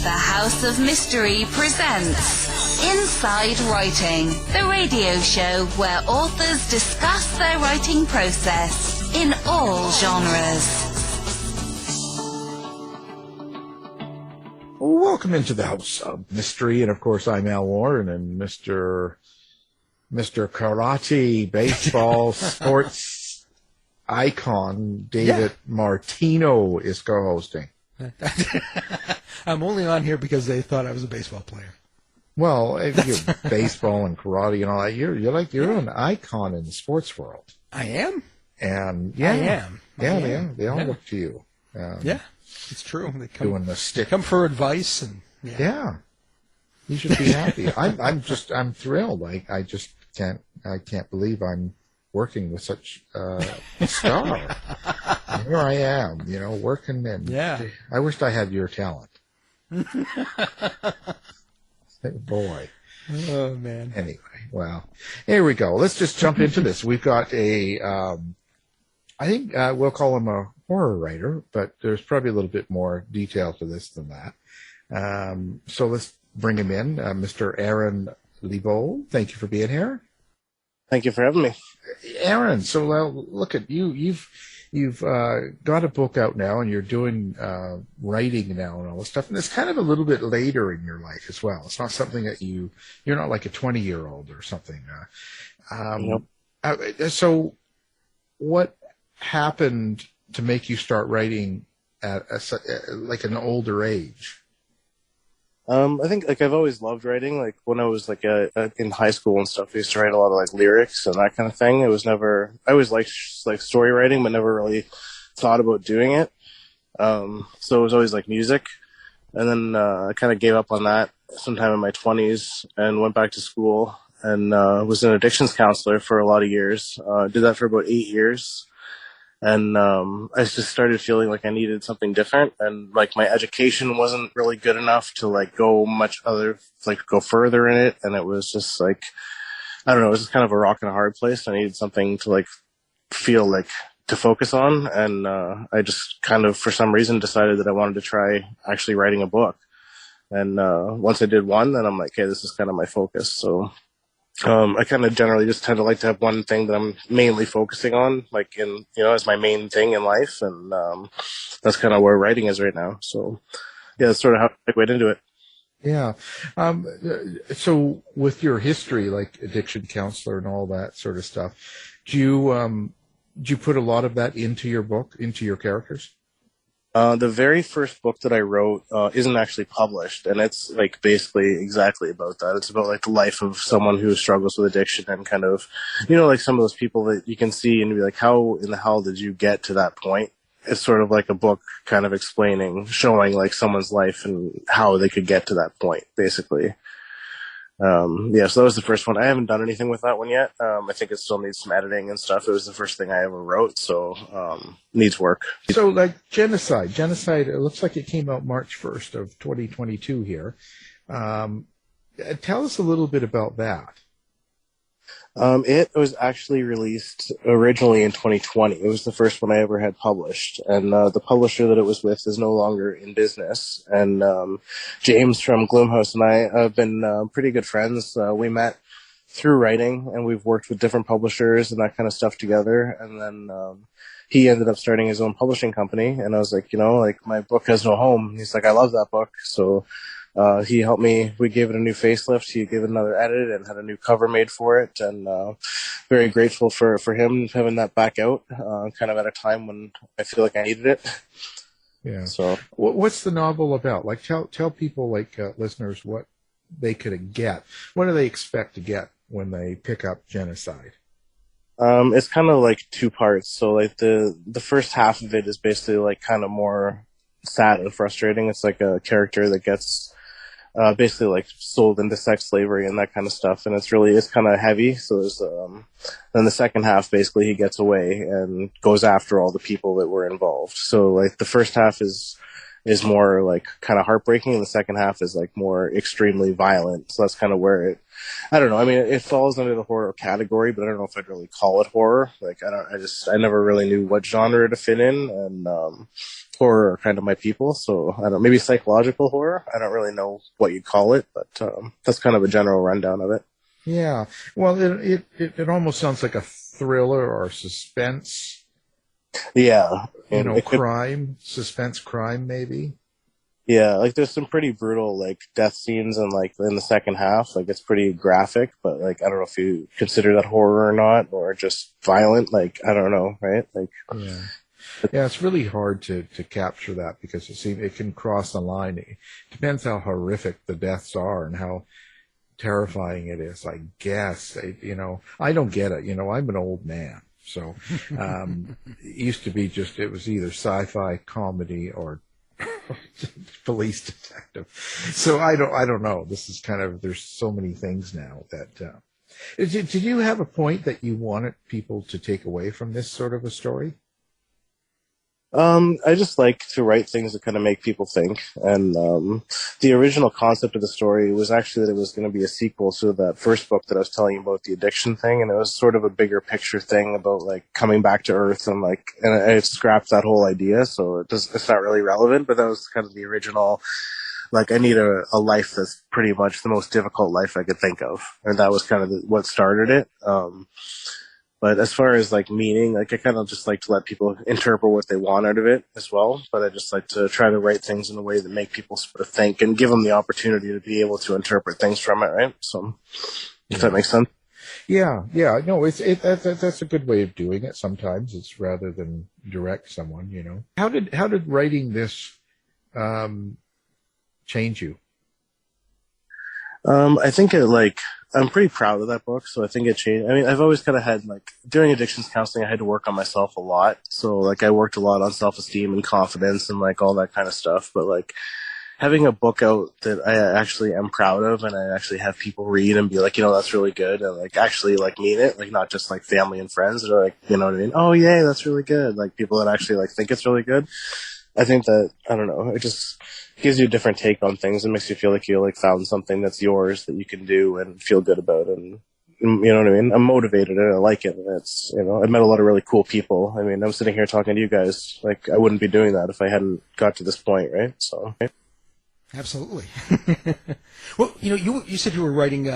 The House of Mystery presents Inside Writing, the radio show where authors discuss their writing process in all genres. Welcome into the House of Mystery, and of course I'm Al Warren, and Mr. Karate, baseball, sports icon David Martino is co-hosting. I'm only on here because they thought I was a baseball player. Well, you're baseball and karate and all that. You're an icon in the sports world. I am? And I am. They all look to you. It's true. They doing the stick. Come for advice and you should be happy. I'm thrilled. I just can't believe I'm working with such a star. And here I am, working, and I wished I had your talent. Boy. Oh man. Anyway, well, here we go. Let's just jump into this. We've got I think we'll call him a horror writer, but there's probably a little bit more detail to this than that. So let's bring him in, Mr. Aaron Lebold. Thank you for being here. Thank you for having me. Aaron, so look at you. You've got a book out now, and you're doing writing now and all this stuff. And it's kind of a little bit later in your life as well. It's not something that you're not like a 20-year-old or something. Nope. So what happened to make you start writing at like an older age? I think I've always loved writing. Like when I was in high school and stuff, I used to write a lot of lyrics and that kind of thing. I always liked story writing, but never really thought about doing it. So it was always music. And then I kind of gave up on that sometime in my 20s and went back to school and was an addictions counselor for a lot of years. Did that for about 8 years. And I just started feeling like I needed something different, and my education wasn't really good enough to go go further in it. And it was just I don't know, it was just kind of a rock and a hard place. I needed something to feel to focus on, and I just kind of for some reason decided that I wanted to try actually writing a book. And once I did one, then I'm like, hey, this is kind of my focus. So I kind of generally just tend to like to have one thing that I'm mainly focusing on, as my main thing in life. And that's kind of where writing is right now. So, yeah, that's sort of how I went into it. Yeah. So with your history, addiction counselor and all that sort of stuff, do you put a lot of that into your book, into your characters? The very first book that I wrote isn't actually published, and it's basically exactly about that. It's about the life of someone who struggles with addiction and kind of, some of those people that you can see and be like, how in the hell did you get to that point? It's sort of like a book kind of showing someone's life and how they could get to that point, basically. So that was the first one. I haven't done anything with that one yet. I think it still needs some editing and stuff. It was the first thing I ever wrote, so needs work. So Genocide, it looks like it came out March 1st of 2022 here. Tell us a little bit about that. It was actually released originally in 2020. It was the first one I ever had published, and the publisher that it was with is no longer in business. And James from Gloomhouse and I have been pretty good friends. We met through writing, and we've worked with different publishers and that kind of stuff together. And then he ended up starting his own publishing company, and I was like, my book has no home. He's like, I love that book, so he helped me. We gave it a new facelift. He gave it another edit and had a new cover made for it. And very grateful for him having that back out, kind of at a time when I feel like I needed it. Yeah. So, what's the novel about? Tell people, listeners, what they could get. What do they expect to get when they pick up Genocide? It's kind of two parts. So the first half of it is basically kind of more sad and frustrating. It's a character that gets basically sold into sex slavery and that kind of stuff, and it's kind of heavy. So there's then the second half, basically he gets away and goes after all the people that were involved. So the first half is is more like kind of heartbreaking, and the second half is like more extremely violent. So that's kind of where I don't know. I mean, it falls under the horror category, but I don't know if I'd really call it horror. Like, I never really knew what genre to fit in, and horror are kind of my people. So I don't, maybe psychological horror. I don't really know what you'd call it, but that's kind of a general rundown of it. Yeah. Well, it almost sounds like a thriller or suspense. Yeah. You know, crime, suspense crime, maybe. Yeah, like there's some pretty brutal like death scenes and like in the second half, like it's pretty graphic, but like I don't know if you consider that horror or not, or just violent. Like I don't know, right? Like yeah, it's really hard to capture that because it can cross the line. It depends how horrific the deaths are and how terrifying it is. I guess I don't get it. I'm an old man, so it used to be it was either sci-fi, comedy, or police detective. So I don't know. This is there's so many things now that. Did you have a point that you wanted people to take away from this sort of a story? I just like to write things that kind of make people think, and the original concept of the story was actually that it was going to be a sequel to that first book that I was telling you about, the addiction thing, and it was sort of a bigger picture thing about like coming back to Earth, and I scrapped that whole idea, so it's not really relevant, but that was kind of the original. Like I need a life that's pretty much the most difficult life I could think of, and that was kind of what started it. But as far as like meaning, like I kind of just like to let people interpret what they want out of it as well. But I just like to try to write things in a way that make people sort of think and give them the opportunity to be able to interpret things from it, right? So, if that makes sense. Yeah. No, that's a good way of doing it. Sometimes it's rather than direct someone. How did writing this change you? I think I'm pretty proud of that book, so I think it changed. I mean, I've always kind of had, during addictions counseling, I had to work on myself a lot. So, I worked a lot on self-esteem and confidence and, all that kind of stuff. But, having a book out that I actually am proud of and I actually have people read and be like, that's really good, and, actually, mean it, not just, family and friends that are, you know what I mean? Oh, yay, that's really good. People that actually, think it's really good. I think that, I don't know, it just gives you a different take on things and makes you feel like you found something that's yours that you can do and feel good about, and you know what I mean? I'm motivated and I like it, and it's, I've met a lot of really cool people. I mean, I'm sitting here talking to you guys, I wouldn't be doing that if I hadn't got to this point, right? So absolutely. Well, you said you were writing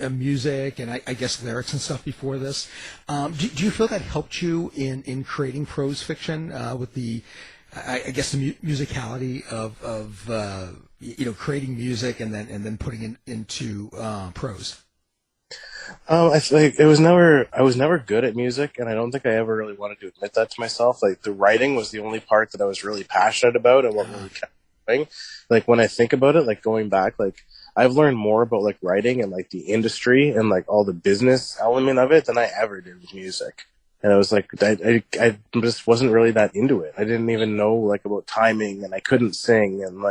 music and I guess lyrics and stuff before this. Do you feel that helped you in creating prose fiction with the I guess the musicality of creating music and then putting it into prose? I was never good at music, and I don't think I ever really wanted to admit that to myself. The writing was the only part that I was really passionate about and what really kept me going. When I think about it, going back, I've learned more about writing and the industry and all the business element of it than I ever did with music. And I was I just wasn't really that into it. I didn't even know about timing, and I couldn't sing, and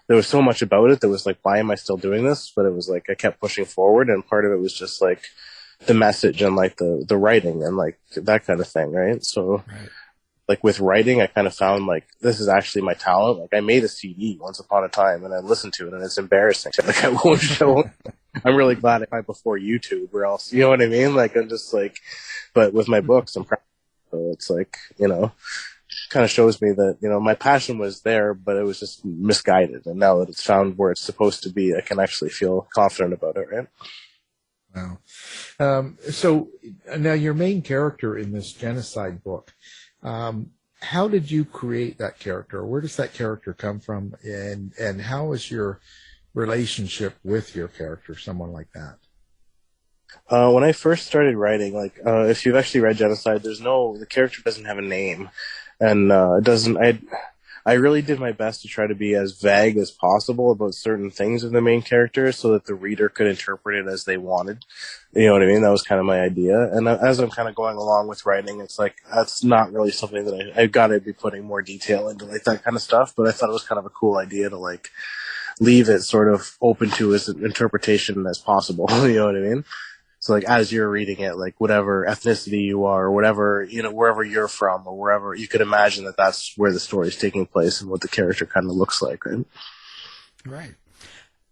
there was so much about it that was why am I still doing this? But it was I kept pushing forward, and part of it was just the message and the writing and that kind of thing, right? So with writing, I kind of found this is actually my talent. I made a CD once upon a time, and I listened to it, and it's embarrassing. I won't show. I'm really glad I went before YouTube, or else, you know what I mean? I'm just but with my books, I'm proud. So it's kind of shows me that, my passion was there, but it was just misguided. And now that it's found where it's supposed to be, I can actually feel confident about it, right? Wow. So now your main character in this Genocide book, how did you create that character? Where does that character come from? And how is your relationship with your character, someone like that? When I first started writing, if you've actually read Genocide, the character doesn't have a name, and I really did my best to try to be as vague as possible about certain things of the main character so that the reader could interpret it as they wanted. You know what I mean? That was kind of my idea. And as I'm kind of going along with writing, it's that's not really something that I've got to be putting more detail into, that kind of stuff. But I thought it was kind of a cool idea to leave it sort of open to as interpretation as possible. You know what I mean? So like as you're reading it, like whatever ethnicity you are, or whatever, you know, wherever you're from, or wherever, you could imagine that that's where the story is taking place and what the character kind of looks like, right? Right.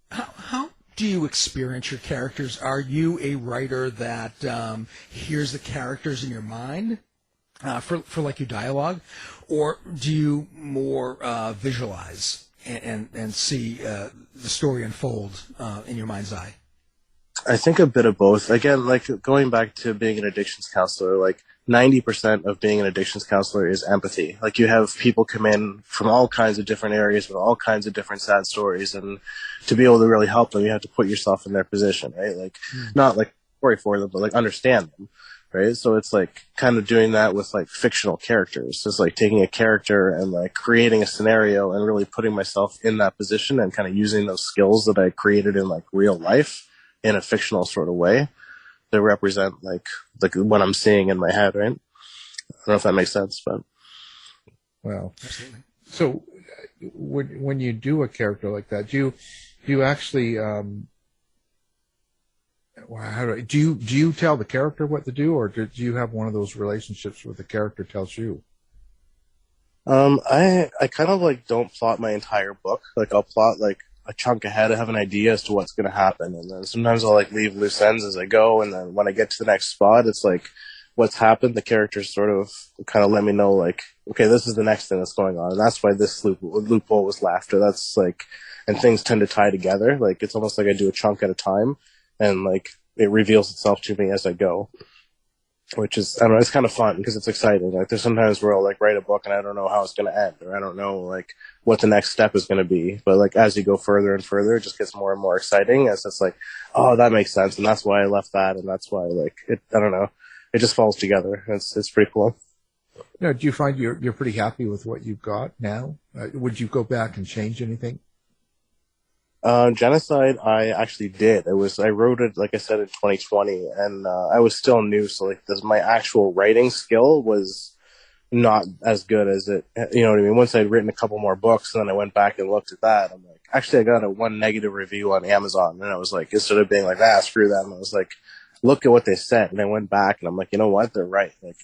How do you experience your characters? Are you a writer that hears the characters in your mind for like your dialogue, or do you more visualize and see the story unfold in your mind's eye? I think a bit of both. Again, like going back to being an addictions counselor, like 90% of being an addictions counselor is empathy. Like you have people come in from all kinds of different areas with all kinds of different sad stories, and to be able to really help them, you have to put yourself in their position, right? Like not like worry for them, but like understand them, right? So it's like kind of doing that with like fictional characters. It's like taking a character and like creating a scenario and really putting myself in that position and kind of using those skills that I created in like real life in a fictional sort of way to represent like what I'm seeing in my head, right? I don't know if that makes sense, but Well, Absolutely. so when you do a character like that, do you actually do you tell the character what to do, or do you have one of those relationships where the character tells you? I kind of like don't plot my entire book. Like I'll plot like a chunk ahead. I have an idea as to what's going to happen, and then sometimes I'll like leave loose ends as I go, and then when I get to the next spot, it's like what's happened. The characters sort of kind of let me know like, okay, this is the next thing that's going on, and that's why this loophole was laughter. That's like, and things tend to tie together. Like it's almost like I do a chunk at a time, and like it reveals itself to me as I go. Which is, I don't know, it's kind of fun because it's exciting. Like there's sometimes where I'll like write a book and I don't know how it's going to end, or I don't know like what the next step is going to be. But like as you go further and further, it just gets more and more exciting as it's like, oh, that makes sense. And that's why I left that. And that's why like it, I don't know, it just falls together. It's pretty cool. Now, do you find you're pretty happy with what you've got now? Would you go back and change anything? Genocide, I actually did. I wrote it, like I said, in 2020, and I was still new, so like my actual writing skill was not as good as it, you know what I mean? Once I'd written a couple more books, and then I went back and looked at that, I'm like, actually, I got one negative review on Amazon, and I was like, instead of being like, screw them, I was like, look at what they said, and I went back, and I'm like, you know what? They're right. Like,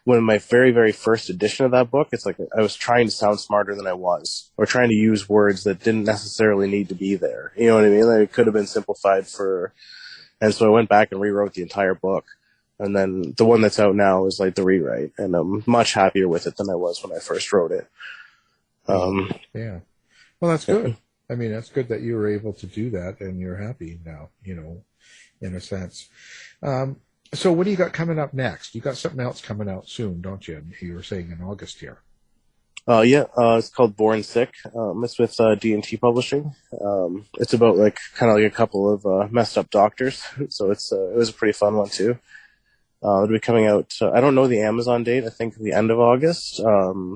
when my very, very first edition of that book, it's like I was trying to sound smarter than I was, or trying to use words that didn't necessarily need to be there. You know what I mean? Like it could have been simplified and so I went back and rewrote the entire book. And then the one that's out now is like the rewrite, and I'm much happier with it than I was when I first wrote it. Yeah. Well, that's good. I mean, that's good that you were able to do that and you're happy now, you know, in a sense. So what do you got coming up next? You got something else coming out soon, don't you? You were saying in August here. It's called Born Sick. It's with D&T Publishing. It's about like kind of like a couple of messed up doctors. So it was a pretty fun one too. It'll be coming out. I don't know the Amazon date. I think the end of August.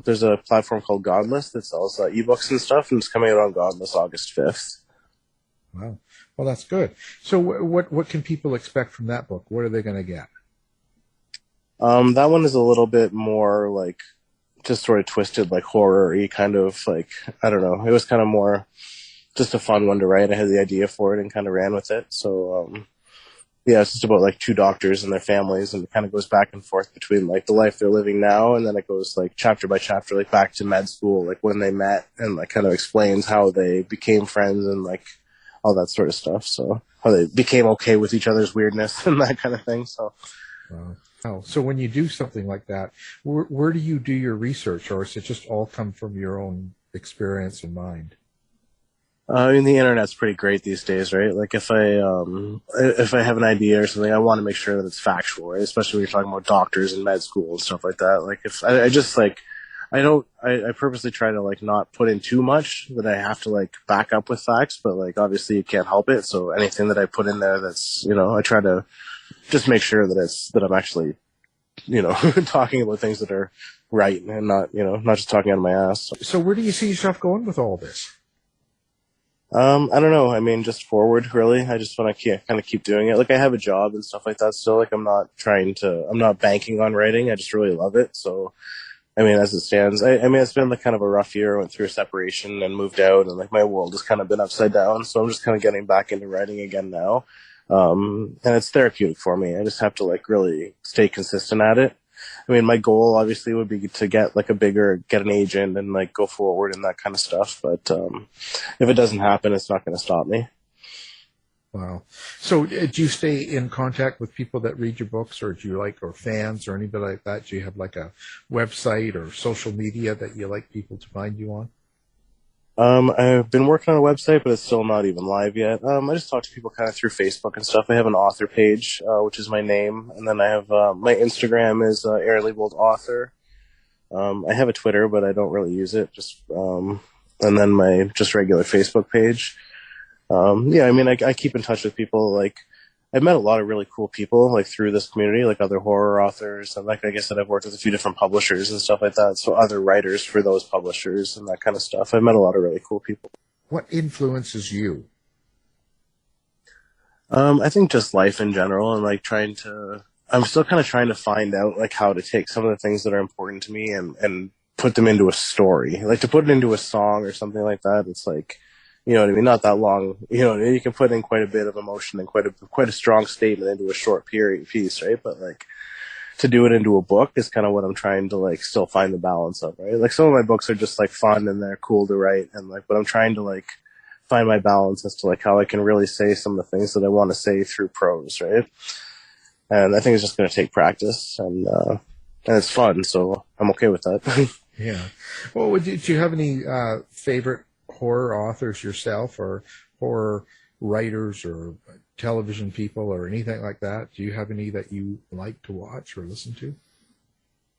There's a platform called Godless that sells ebooks and stuff, and it's coming out on Godless August 5th. Wow. Well, that's good. So what can people expect from that book? What are they going to get? That one is a little bit more like just sort of twisted, like horror-y kind of like, I don't know. It was kind of more just a fun one to write. I had the idea for it and kind of ran with it. So, yeah, it's just about like two doctors and their families, and it kind of goes back and forth between like the life they're living now, and then it goes like chapter by chapter, like back to med school, like when they met, and like kind of explains how they became friends and like all that sort of stuff. So how they became okay with each other's weirdness and that kind of thing. So, so when you do something like that, where do you do your research, or does it just all come from your own experience and mind? I mean, the internet's pretty great these days, right? Like if I have an idea or something, I want to make sure that it's factual, right? Especially when you're talking about doctors and med school and stuff like that. Like if I just like, I purposely try to like not put in too much that I have to like back up with facts, but like obviously you can't help it. So anything that I put in there that's, you know, I try to just make sure that I'm actually, you know, talking about things that are right and not, you know, not just talking out of my ass. So where do you see yourself going with all this? I don't know. I mean, just forward, really. I just want to kind of keep doing it. Like, I have a job and stuff like that still. Like, I'm not banking on writing. I just really love it. So, I mean, as it stands, I mean, it's been like kind of a rough year. I went through a separation and moved out, and like my world has kind of been upside down. So I'm just kind of getting back into writing again now. And it's therapeutic for me. I just have to like really stay consistent at it. I mean, my goal obviously would be to get like get an agent and like go forward and that kind of stuff. But if it doesn't happen, it's not going to stop me. Wow. So do you stay in contact with people that read your books, or or fans or anybody like that? Do you have like a website or social media that you like people to find you on? I've been working on a website, but it's still not even live yet. I just talk to people kind of through Facebook and stuff. I have an author page, which is my name. And then I have, my Instagram is, Lebold author. I have a Twitter, but I don't really use it. And then my just regular Facebook page. Yeah, I mean, I keep in touch with people. Like, I've met a lot of really cool people, like, through this community, like other horror authors. And like I said, I've worked with a few different publishers and stuff like that. So other writers for those publishers and that kind of stuff. I've met a lot of really cool people. What influences you? I think just life in general, and like I'm still kind of trying to find out like how to take some of the things that are important to me and put them into a story. Like to put it into a song or something like that. It's like, you know what I mean? Not that long. You know, you can put in quite a bit of emotion and quite a strong statement into a short piece, right? But like to do it into a book is kind of what I'm trying to like still find the balance of, right? Like some of my books are just like fun and they're cool to write, and like, but I'm trying to like find my balance as to like how I can really say some of the things that I want to say through prose, right? And I think it's just going to take practice, and it's fun, so I'm okay with that. Yeah. Well, do you have any favorite horror authors yourself, or horror writers, or television people, or anything like that? Do you have any that you like to watch or listen to?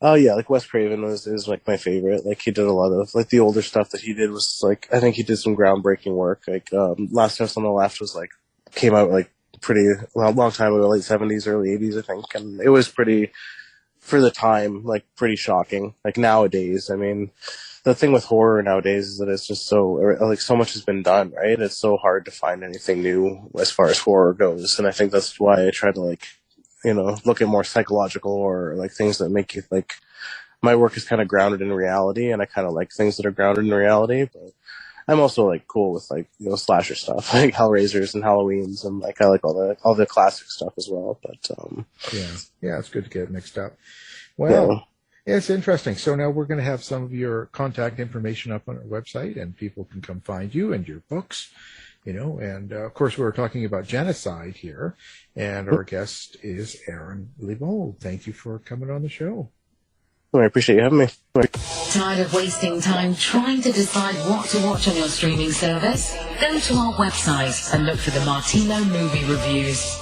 Oh yeah, like Wes Craven is like my favorite. Like he did a lot of like the older stuff that he did was like, I think he did some groundbreaking work. Like Last House on the Left was like came out like pretty long time ago, late 70s, early 80s, I think, and it was pretty, for the time, like pretty shocking. Like nowadays, I mean, the thing with horror nowadays is that it's just so much has been done, right? It's so hard to find anything new as far as horror goes, and I think that's why I try to like, you know, look at more psychological or like things that make you like. My work is kind of grounded in reality, and I kind of like things that are grounded in reality. But I'm also like cool with like, you know, slasher stuff, like Hellraisers and Halloweens, and like I like all the classic stuff as well. But yeah, it's good to get mixed up. Well, yeah, it's interesting. So now we're going to have some of your contact information up on our website, and people can come find you and your books. You know, and of course, we're talking about Genocide here, and our guest is Aaron Lebold. Thank you for coming on the show. I appreciate you having me. Tired of wasting time trying to decide what to watch on your streaming service? Go to our website and look for the Martino movie reviews.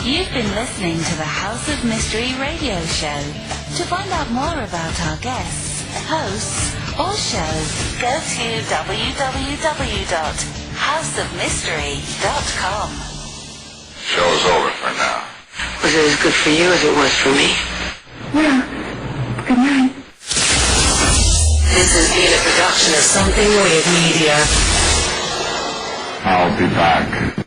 You've been listening to the House of Mystery radio show. To find out more about our guests, hosts, or shows, go to www.houseofmystery.com. Show's over for now. Was it as good for you as it was for me? Well, good night. This has been a production of Something Weird Media. I'll be back.